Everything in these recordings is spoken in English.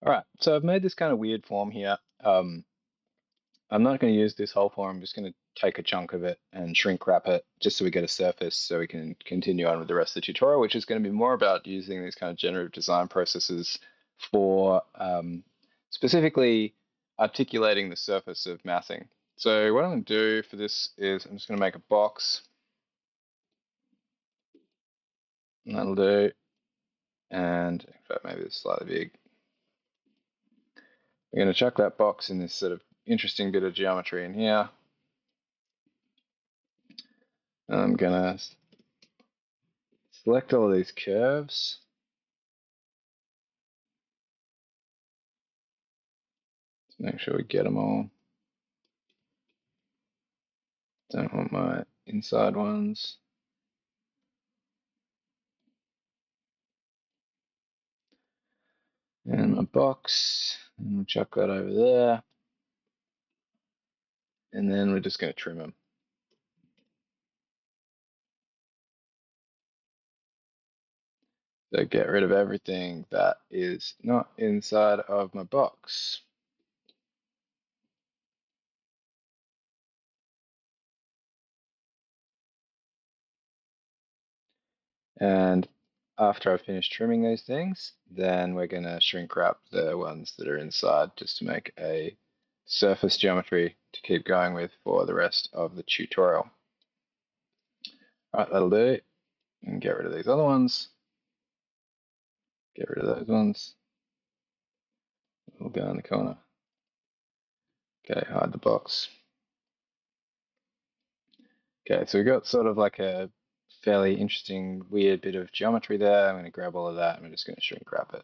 All right, so I've made this kind of weird form here. I'm not going to use this whole form. I'm just going to take a chunk of it and shrink wrap it just so we get a surface so we can continue on with the rest of the tutorial, which is going to be more about using these kind of generative design processes for specifically articulating the surface of massing. So what I'm going to do for this is I'm just going to make a box, and that'll do. And in fact, maybe it's slightly big. We're going to chuck that box in this sort of interesting bit of geometry in here. I'm going to select all of these curves. Make sure we get them all. Don't want my inside ones. And my box. And we'll chuck that over there. And then we're just going to trim them. So get rid of everything that is not inside of my box. And after I've finished trimming these things, then we're going to shrink wrap the ones that are inside just to make a surface geometry to keep going with for the rest of the tutorial. All right, that'll do. And get rid of these other ones. Get rid of those ones. We'll go in the corner. Okay, hide the box. Okay, so we've got sort of like a fairly interesting, weird bit of geometry there. I'm going to grab all of that and we're just going to shrink wrap it.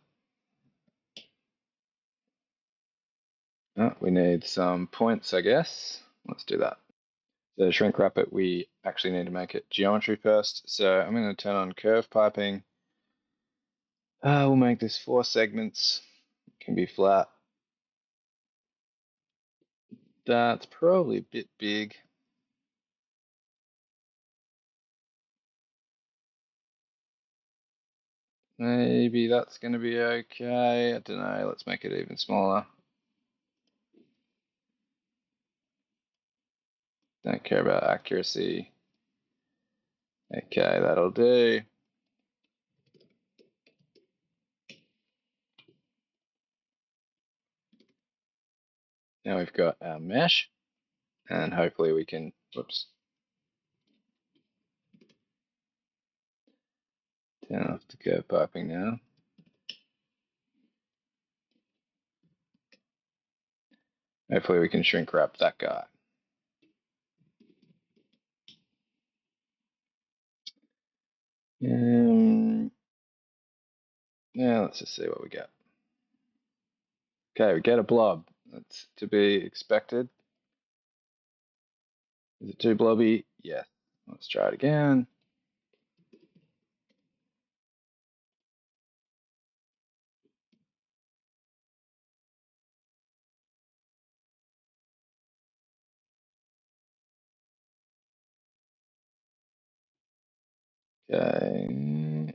Oh, we need some points, I guess. Let's do that. So to shrink wrap it, we actually need to make it geometry first. So I'm going to turn on curve piping. We'll make this 4 segments. It can be flat. That's probably a bit big. Maybe that's going to be okay. I don't know. Let's make it even smaller. Don't care about accuracy. Okay, that'll do. Now we've got our mesh, and hopefully we can, whoops, turn off the curve piping now. Hopefully we can shrink wrap that guy. Yeah, let's just see what we get. Okay, we get a blob. That's to be expected. Is it too blobby? Yes. Let's try it again. Okay.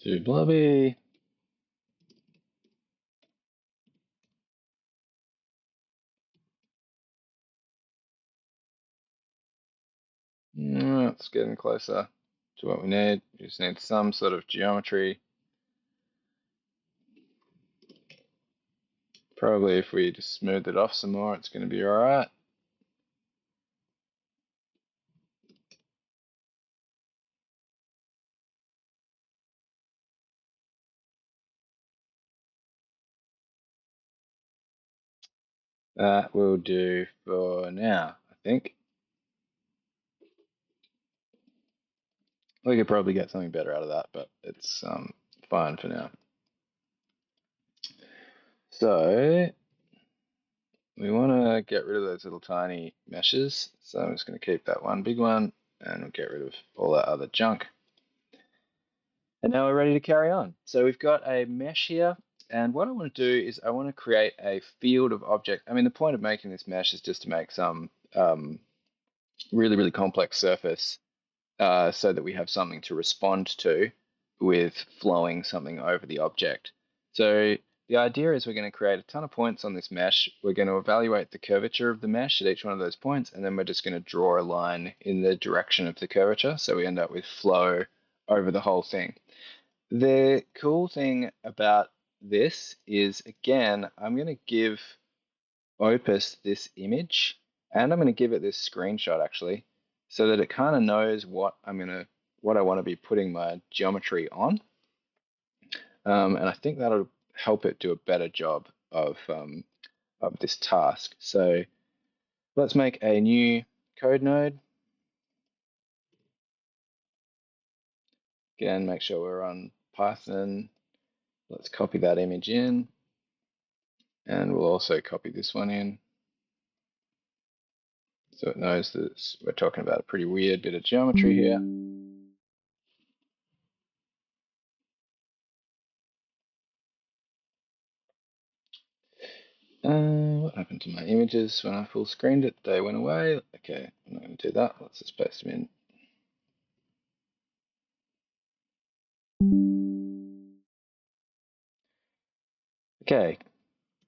Too blobby. It's getting closer to what we need. We just need some sort of geometry. Probably if we just smooth it off some more, it's going to be all right. That will do for now, I think. We could probably get something better out of that, but it's fine for now. So we want to get rid of those little tiny meshes. So I'm just going to keep that one big one and we'll get rid of all that other junk. And now we're ready to carry on. So we've got a mesh here. and what I want to do is I want to create a field of object. I mean, the point of making this mesh is just to make some really, really complex surface so that we have something to respond to with flowing something over the object. So the idea is we're going to create a ton of points on this mesh. We're going to evaluate the curvature of the mesh at each one of those points, and then we're just going to draw a line in the direction of the curvature. So we end up with flow over the whole thing. The cool thing about this is, again, I'm going to give Opus this image, and I'm going to give it this screenshot actually, so that it kind of knows what I want to be putting my geometry on, and I think that'll help it do a better job of this task. So let's make a new code node. Again, make sure we're on Python. Let's copy that image in, and we'll also copy this one in, so it knows that we're talking about a pretty weird bit of geometry here. What happened to my images when I full screened it? They went away. Okay, I'm not going to do that. Let's just paste them in. Okay,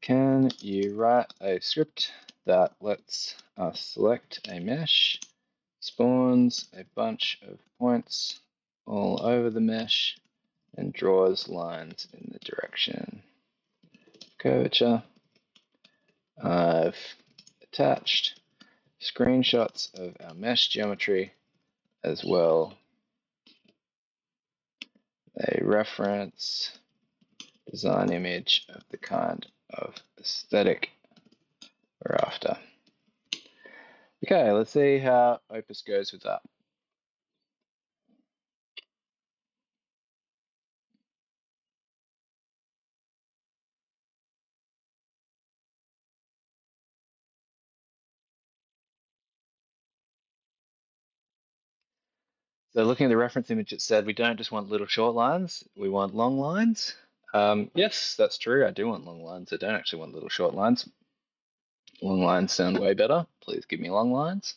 can you write a script that lets us select a mesh, spawns a bunch of points all over the mesh, and draws lines in the direction curvature? I've attached screenshots of our mesh geometry as well, a reference design image of the kind of aesthetic we're after. Okay, let's see how Opus goes with that. So looking at the reference image, it said we don't just want little short lines, we want long lines. Yes, that's true. I do want long lines. I don't actually want little short lines. Long lines sound way better. Please give me long lines.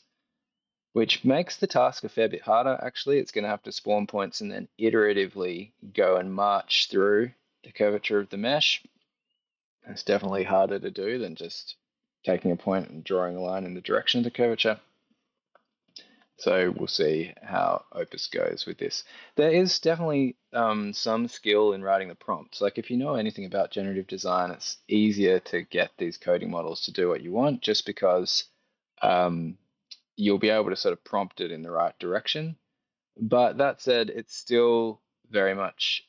Which makes the task a fair bit harder, actually. It's going to have to spawn points and then iteratively go and march through the curvature of the mesh. It's definitely harder to do than just taking a point and drawing a line in the direction of the curvature. So we'll see how Opus goes with this. There is definitely some skill in writing the prompts. Like if you know anything about generative design, it's easier to get these coding models to do what you want just because you'll be able to sort of prompt it in the right direction. But that said, it's still very much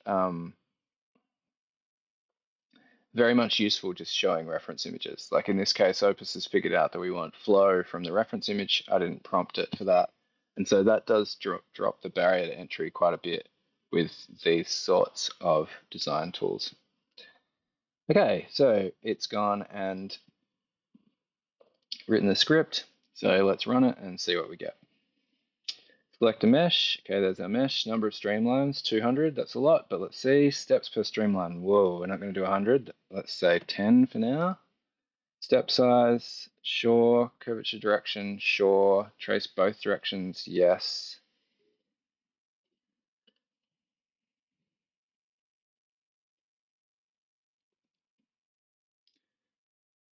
useful just showing reference images. Like in this case, Opus has figured out that we want flow from the reference image. I didn't prompt it for that. And so that does drop the barrier to entry quite a bit with these sorts of design tools. Okay, so it's gone and written the script. So let's run it and see what we get. Select a mesh. Okay, there's our mesh. Number of streamlines, 200. That's a lot, but let's see. Steps per streamline. Whoa, we're not going to do 100. Let's say 10 for now. Step size, sure. Curvature direction, sure. Trace both directions, yes.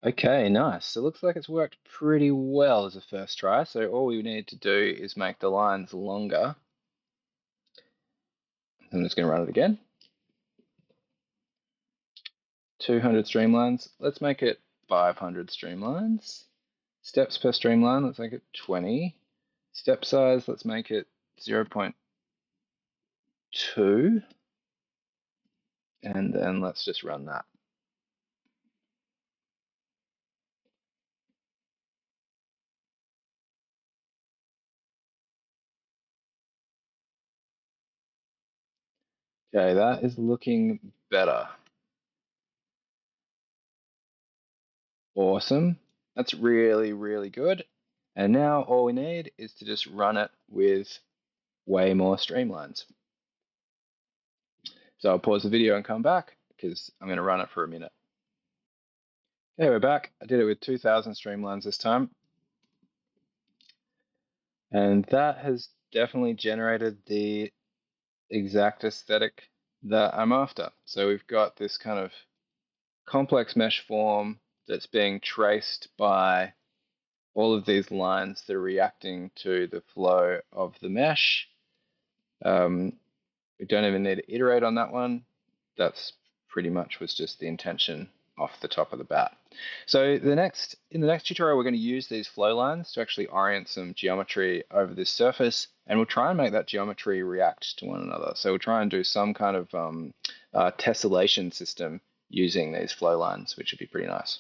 Okay, nice. So it looks like it's worked pretty well as a first try. So all we need to do is make the lines longer. I'm just going to run it again. 200 streamlines. Let's make it 500 streamlines. Steps per streamline, let's make it 20. Step size, let's make it 0.2. And then let's just run that. Okay, that is looking better. Awesome. That's really, really good. And now all we need is to just run it with way more streamlines. So I'll pause the video and come back. because I'm going to run it for a minute. Okay, we're back. I did it with 2000 streamlines this time. And that has definitely generated the exact aesthetic that I'm after. So we've got this kind of complex mesh form that's being traced by all of these lines that are reacting to the flow of the mesh. We don't even need to iterate on that one. That's pretty much was just the intention off the top of the bat. So in the next tutorial, we're going to use these flow lines to actually orient some geometry over this surface, and we'll try and make that geometry react to one another. So we'll try and do some kind of tessellation system using these flow lines, which would be pretty nice.